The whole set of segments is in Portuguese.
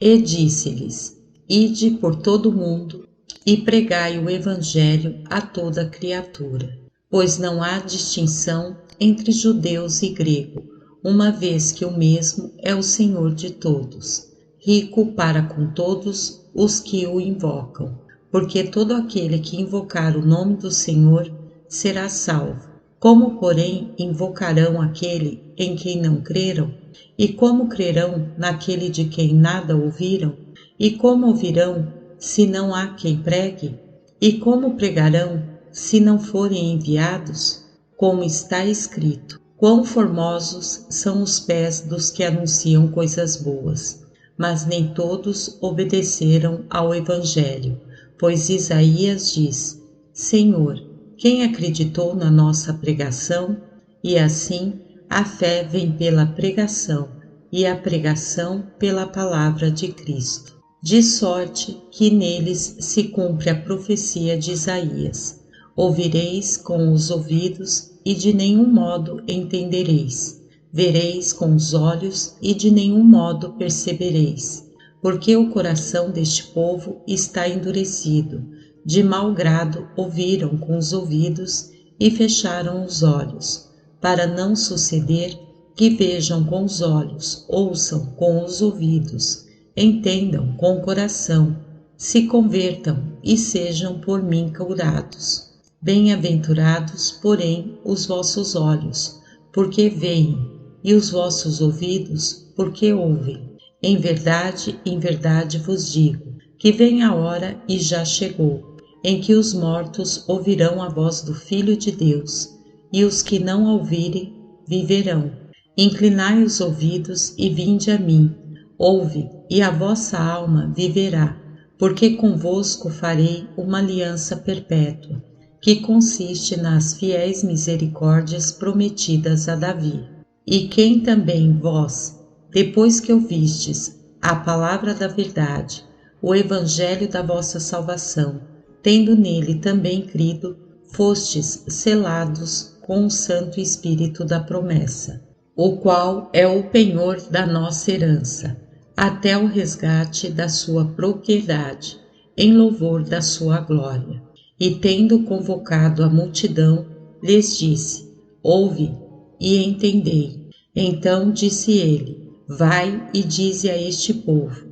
E disse-lhes: Ide por todo o mundo e pregai o Evangelho a toda criatura, pois não há distinção entre judeus e grego, uma vez que o mesmo é o Senhor de todos, rico para com todos os que o invocam, porque todo aquele que invocar o nome do Senhor será salvo. Como, porém, invocarão aquele em quem não creram? E como crerão naquele de quem nada ouviram? E como ouvirão, se não há quem pregue? E como pregarão, se não forem enviados? Como está escrito: quão formosos são os pés dos que anunciam coisas boas. Mas nem todos obedeceram ao Evangelho, pois Isaías diz: Senhor, quem acreditou na nossa pregação? E assim, a fé vem pela pregação, e a pregação pela palavra de Cristo. De sorte que neles se cumpre a profecia de Isaías: ouvireis com os ouvidos e de nenhum modo entendereis. Vereis com os olhos e de nenhum modo percebereis. Porque o coração deste povo está endurecido, de mau grado ouviram com os ouvidos e fecharam os olhos, para não suceder que vejam com os olhos, ouçam com os ouvidos, entendam com o coração, se convertam e sejam por mim curados. Bem-aventurados, porém, os vossos olhos, porque veem, e os vossos ouvidos, porque ouvem. Em verdade vos digo, que vem a hora e já chegou, em que os mortos ouvirão a voz do Filho de Deus, e os que não ouvirem viverão. Inclinai os ouvidos e vinde a mim. Ouve, e a vossa alma viverá, porque convosco farei uma aliança perpétua, que consiste nas fiéis misericórdias prometidas a Davi. E quem também vós, depois que ouvistes a palavra da verdade, o evangelho da vossa salvação, tendo nele também crido, fostes selados com o Santo Espírito da promessa, o qual é o penhor da nossa herança, até o resgate da sua propriedade, em louvor da sua glória. E tendo convocado a multidão, lhes disse: Ouve e entendei. Então disse ele: Vai e dize a este povo: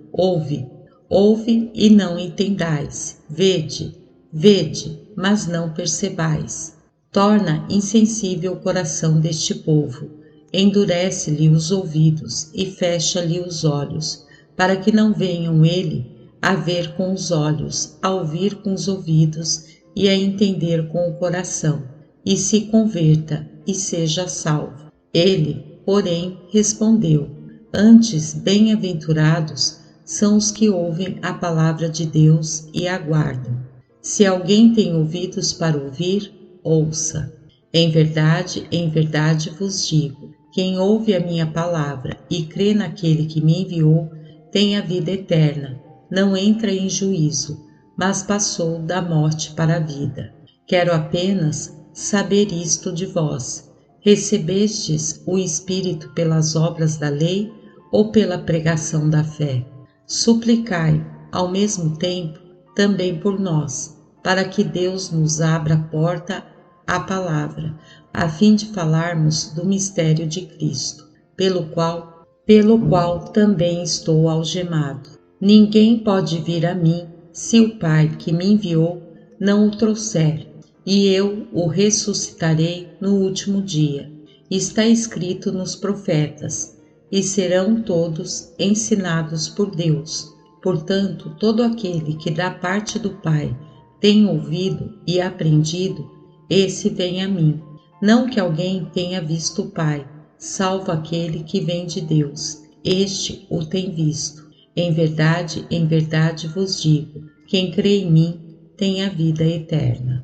ouve e não entendais. Vede, mas não percebais. Torna insensível o coração deste povo, endurece-lhe os ouvidos e fecha-lhe os olhos, para que não venham ele a ver com os olhos, a ouvir com os ouvidos e a entender com o coração, e se converta e seja salvo. Ele, porém, respondeu: Antes, bem-aventurados são os que ouvem a palavra de Deus e aguardam. Se alguém tem ouvidos para ouvir, ouça. Em verdade vos digo, quem ouve a minha palavra e crê naquele que me enviou, tem a vida eterna, não entra em juízo, mas passou da morte para a vida. Quero apenas saber isto de vós: recebestes o Espírito pelas obras da lei ou pela pregação da fé? Suplicai, ao mesmo tempo, também por nós, para que Deus nos abra a porta à palavra, a fim de falarmos do mistério de Cristo, pelo qual também estou algemado. Ninguém pode vir a mim se o Pai que me enviou não o trouxer, e eu o ressuscitarei no último dia. Está escrito nos profetas: e serão todos ensinados por Deus. Portanto, todo aquele que da parte do Pai tem ouvido e aprendido, esse vem a mim. Não que alguém tenha visto o Pai, salvo aquele que vem de Deus, este o tem visto. Em verdade vos digo, quem crê em mim tem a vida eterna.